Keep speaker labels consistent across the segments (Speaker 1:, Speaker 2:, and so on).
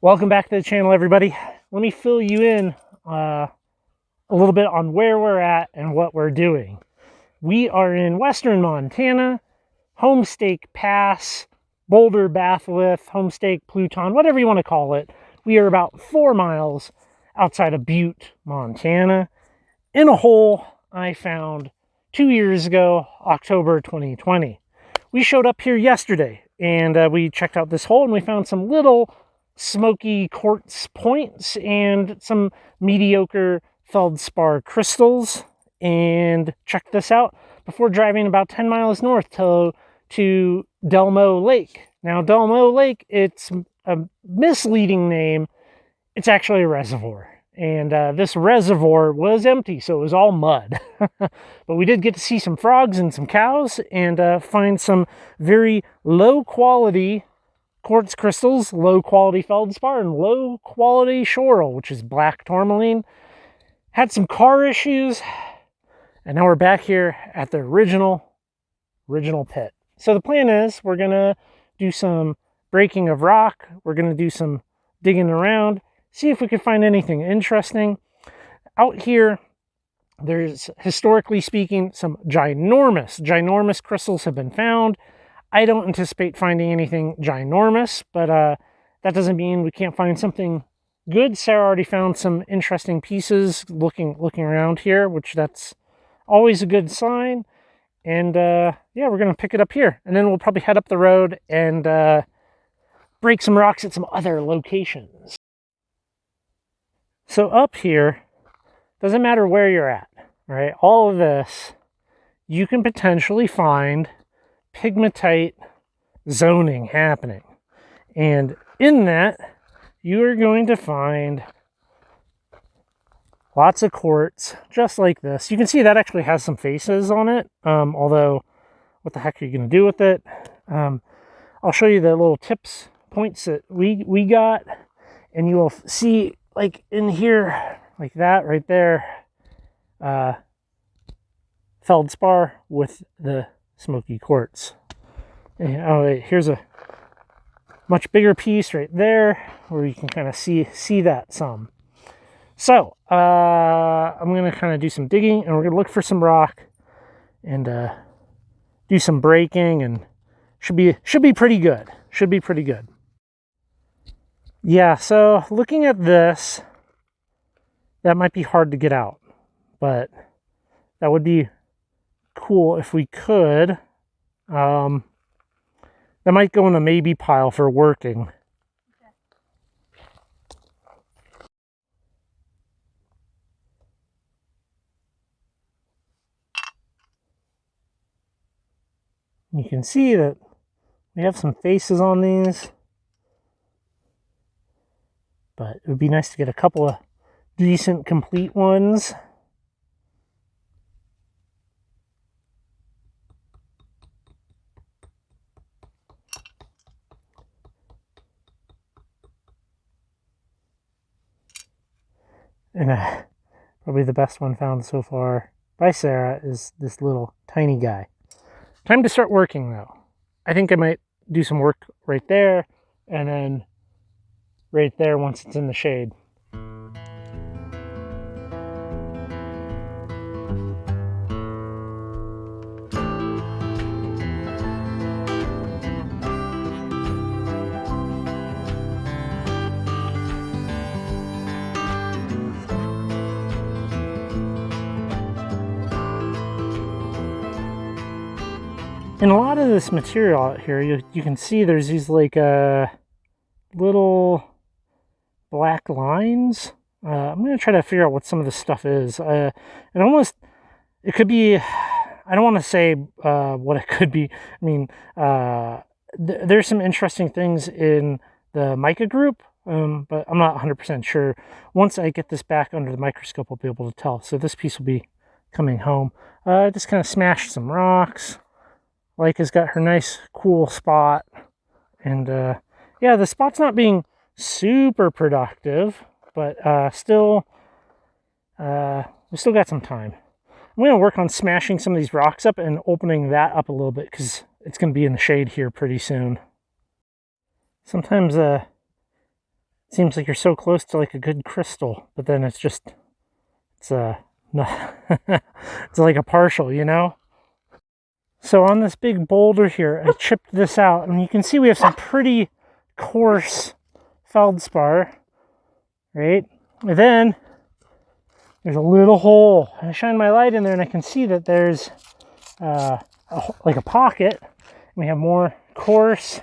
Speaker 1: Welcome back to the channel, everybody. Let me fill you in a little bit on where we're at and what we're doing. We are in western Montana, Homestake Pass, Boulder, Batholith, Homestake, Pluton, whatever you want to call it. We are about 4 miles outside of Butte, Montana, in a hole I found 2 years ago, October 2020. We showed up here yesterday and we checked out this hole and we found some little smoky quartz points and some mediocre feldspar crystals. And check this out before driving about 10 miles north to Delmo Lake. Now, Delmo Lake, it's a misleading name. It's actually a reservoir. And this reservoir was empty, so it was all mud. But we did get to see some frogs and some cows and find some very low-quality quartz crystals, low-quality feldspar, and low-quality schorl, which is black tourmaline. Had some car issues, and now we're back here at the original pit. So the plan is we're going to do some breaking of rock. We're going to do some digging around, see if we can find anything interesting. Out here, there's, historically speaking, some ginormous crystals have been found. I don't anticipate finding anything ginormous, but that doesn't mean we can't find something good. Sarah already found some interesting pieces looking around here, which that's always a good sign. And yeah, we're going to pick it up here. And then we'll probably head up the road and break some rocks at some other locations. So up here, doesn't matter where you're at, right? All of this, you can potentially find pigmatite zoning happening. And in that, you are going to find lots of quartz, just like this. You can see that actually has some faces on it, although what the heck are you going to do with it? I'll show you the little points that we got, and you will see, like in here, like that right there, feldspar with the smoky quartz. And, oh wait, here's a much bigger piece right there where you can kind of see that some. So I'm going to kind of do some digging, and we're going to look for some rock and do some breaking, and should be pretty good. Should be pretty good. Yeah, so looking at this, that might be hard to get out, but that would be cool if we could. That might go in the maybe pile for working. You can see that we have some faces on these, but it would be nice to get a couple of decent complete ones. And probably the best one found so far by Sarah is this little tiny guy. Time to start working, though. I think I might do some work right there, and then right there once it's in the shade. In a lot of this material out here, you can see there's these like little black lines. I'm going to try to figure out what some of this stuff is. It could be, I don't want to say what it could be. I mean, there's some interesting things in the mica group, but I'm not 100% sure. Once I get this back under the microscope, I'll be able to tell. So this piece will be coming home. I just kind of smashed some rocks. Like has got her nice cool spot, and yeah, the spot's not being super productive, but we still got some time. I'm going to work on smashing some of these rocks up and opening that up a little bit, because it's going to be in the shade here pretty soon. Sometimes seems like you're so close to like a good crystal, but then it's just, it's no, it's like a partial, you know? So on this big boulder here, I chipped this out, and you can see we have some pretty coarse feldspar, right? And then there's a little hole. I shine my light in there, and I can see that there's like a pocket. We have more coarse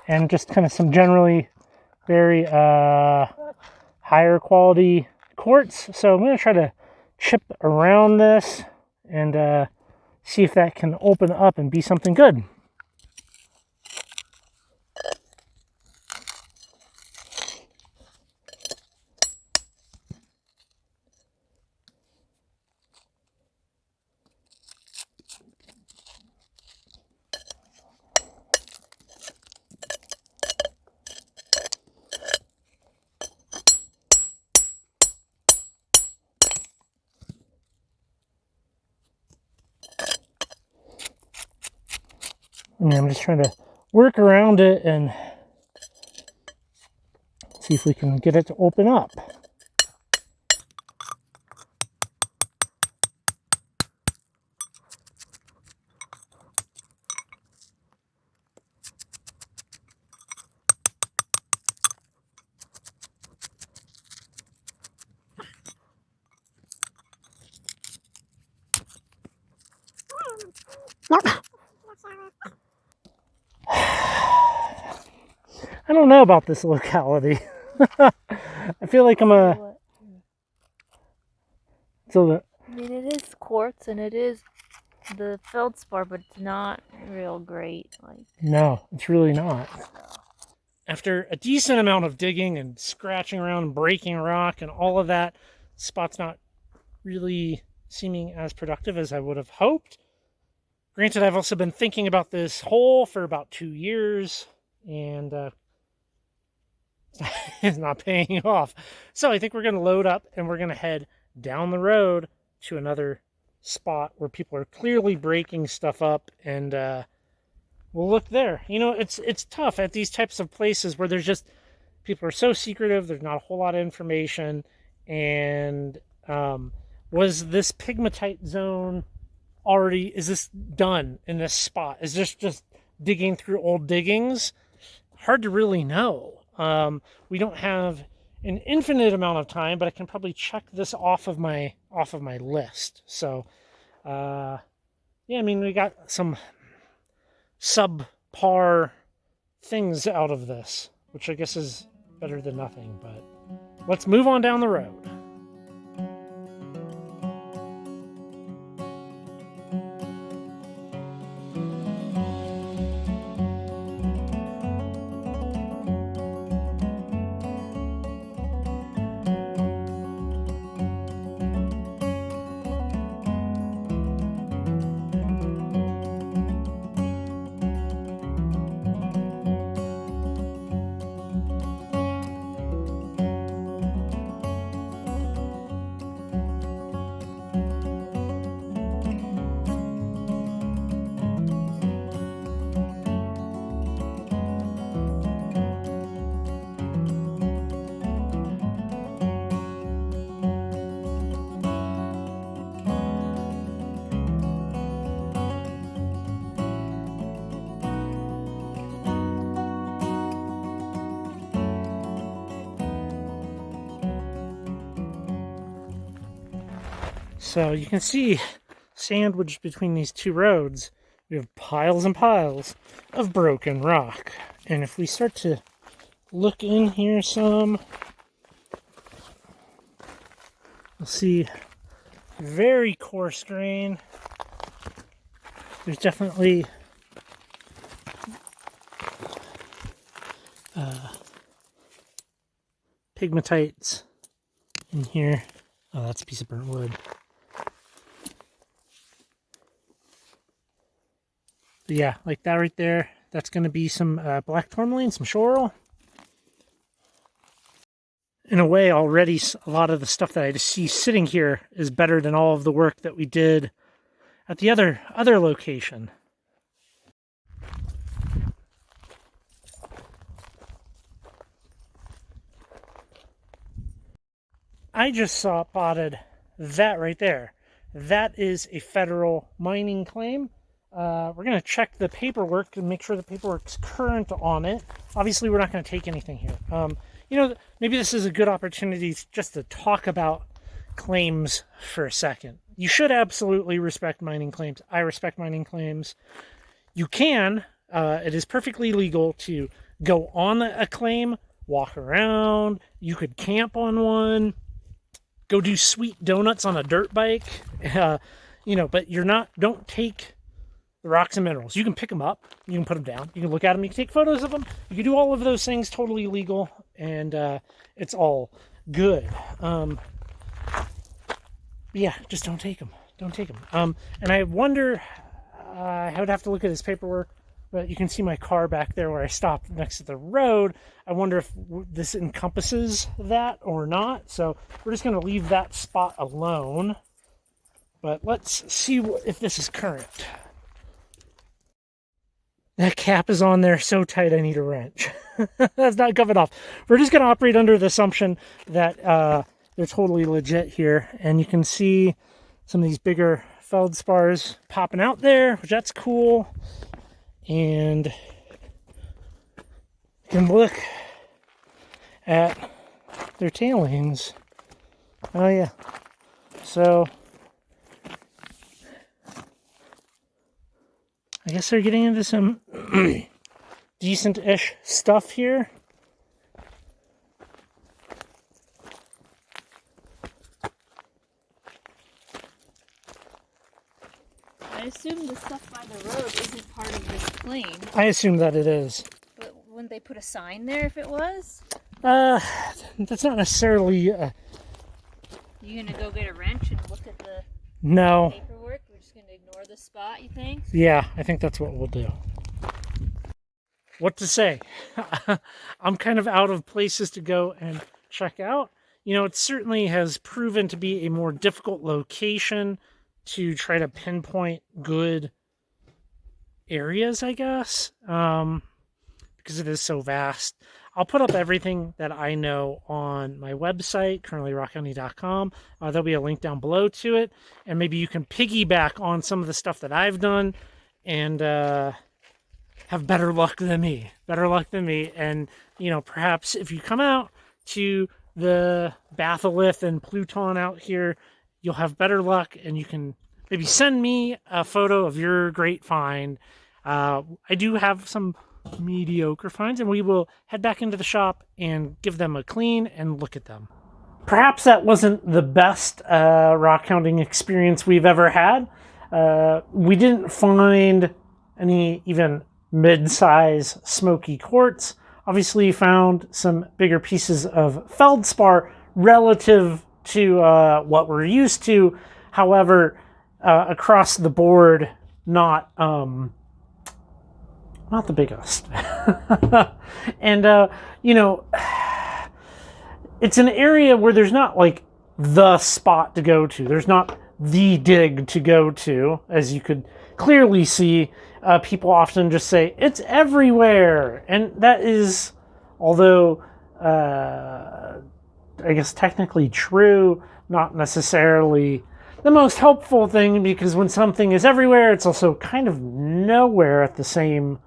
Speaker 1: and just kind of some generally very higher quality quartz. So I'm going to try to chip around this and see if that can open up and be something good. And I'm just trying to work around it and see if we can get it to open up. I don't know about this locality. I feel like I'm a... So
Speaker 2: I mean, it is quartz and it is the feldspar, but it's not real great. Like,
Speaker 1: no, it's really not. After a decent amount of digging and scratching around and breaking rock and all of that, the spot's not really seeming as productive as I would have hoped. Granted, I've also been thinking about this hole for about 2 years, and it's not paying off. So I think we're going to load up and we're going to head down the road to another spot where people are clearly breaking stuff up, and we'll look there. You know, it's tough at these types of places where there's just, people are so secretive, there's not a whole lot of information, and was this pegmatite zone already, is this done in this spot? Is this just digging through old diggings? Hard to really know. We don't have an infinite amount of time, but I can probably check this off of my list. So, yeah, I mean, we got some subpar things out of this, which I guess is better than nothing, but let's move on down the road. So you can see, sandwiched between these two roads, we have piles and piles of broken rock. And if we start to look in here some, we'll see very coarse grain. There's definitely pegmatites in here. Oh, that's a piece of burnt wood. But yeah, like that right there, that's going to be some black tourmaline, some schorl. In a way, already a lot of the stuff that I just see sitting here is better than all of the work that we did at the other location. I just spotted that right there. That is a federal mining claim. We're going to check the paperwork and make sure the paperwork's current on it. Obviously, we're not going to take anything here. Maybe this is a good opportunity just to talk about claims for a second. You should absolutely respect mining claims. I respect mining claims. You can. It is perfectly legal to go on a claim, walk around. You could camp on one. Go do sweet donuts on a dirt bike. But don't take the rocks and minerals. You can pick them up. You can put them down. You can look at them. You can take photos of them. You can do all of those things totally legal, and it's all good. Yeah, just don't take them. Don't take them. And I wonder, I would have to look at his paperwork, but you can see my car back there where I stopped next to the road. I wonder if this encompasses that or not. So we're just going to leave that spot alone. But let's see if this is current. That cap is on there so tight I need a wrench. That's not coming off. We're just going to operate under the assumption that they're totally legit here. And you can see some of these bigger feldspars popping out there, which that's cool. And you can look at their tailings. Oh yeah. So I guess they're getting into some decent-ish stuff here.
Speaker 2: I assume the stuff by the road isn't part of this claim.
Speaker 1: I assume that it is.
Speaker 2: But wouldn't they put a sign there if it was?
Speaker 1: That's not necessarily...
Speaker 2: You gonna go get a wrench and look at the
Speaker 1: No.
Speaker 2: paperwork? We're just gonna ignore the spot, you think?
Speaker 1: Yeah, I think that's what we'll do. What to say? I'm kind of out of places to go and check out. It certainly has proven to be a more difficult location to try to pinpoint good areas, I guess, because it is so vast. I'll put up everything that I know on my website, currently rockhounding.com. There'll be a link down below to it, and maybe you can piggyback on some of the stuff that I've done and have better luck than me. And, perhaps if you come out to the Batholith and Pluton out here, you'll have better luck, and you can maybe send me a photo of your great find. I do have some mediocre finds, and we will head back into the shop and give them a clean and look at them. Perhaps that wasn't the best rock hounding experience we've ever had. We didn't find any even mid-size smoky quartz. Obviously found some bigger pieces of feldspar relative to what we're used to. However, across the board, not the biggest. And, it's an area where there's not like the spot to go to. There's not the dig to go to, as you could clearly see. People often just say, it's everywhere. And that is, although I guess technically true, not necessarily the most helpful thing, because when something is everywhere, it's also kind of nowhere at the same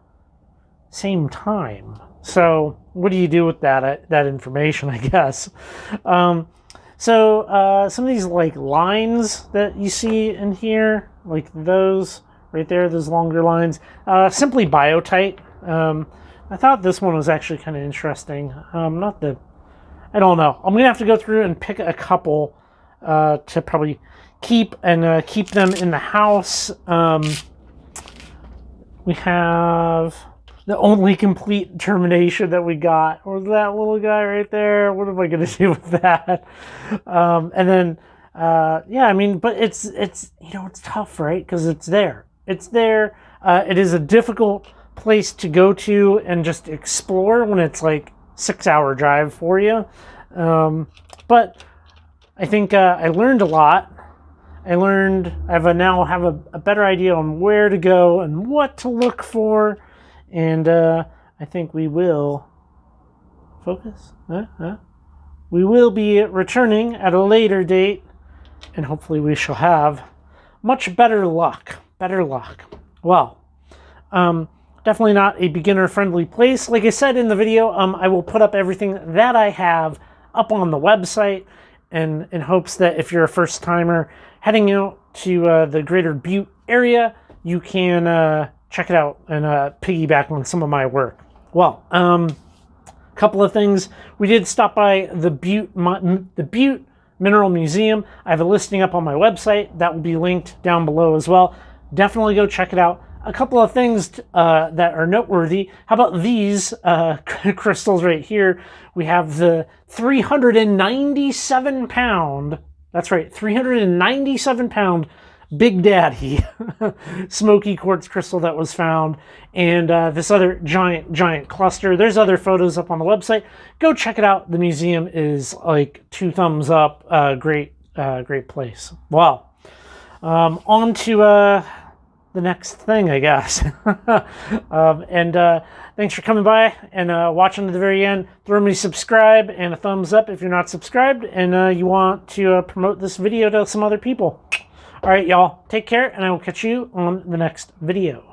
Speaker 1: time. So what do you do with that information, I guess? So some of these like lines that you see in here, like those right there, those longer lines, simply biotite. I thought this one was actually kind of interesting. I don't know. I'm gonna have to go through and pick a couple to probably keep them in the house. We have the only complete termination that we got, or that little guy right there. What am I going to do with that? And then, but it's tough, right? Because it's there. It is a difficult place to go to and just explore when it's like 6-hour drive for you. But I think I learned a lot. I now have a better idea on where to go and what to look for. And I think we will focus. we will be returning at a later date, and hopefully we shall have much better luck. Well, definitely not a beginner-friendly place. Like I said in the video, I will put up everything that I have up on the website, and in hopes that if you're a first-timer heading out to the greater Butte area, you can check it out and piggyback on some of my work. Well, couple of things. We did stop by the Butte Mineral Museum. I have a listing up on my website that will be linked down below as well. Definitely go check it out. A couple of things that are noteworthy. How about these crystals right here? We have the 397 pound, that's right, 397 pound Big Daddy smoky quartz crystal that was found, and this other giant cluster. There's other photos up on the website. Go check it out. The museum is like 2 thumbs up. Great place. Wow. On to the next thing, I guess. Thanks for coming by and watching to the very end. Throw me a subscribe and a thumbs up if you're not subscribed and you want to promote this video to some other people. All right, y'all, take care, and I will catch you on the next video.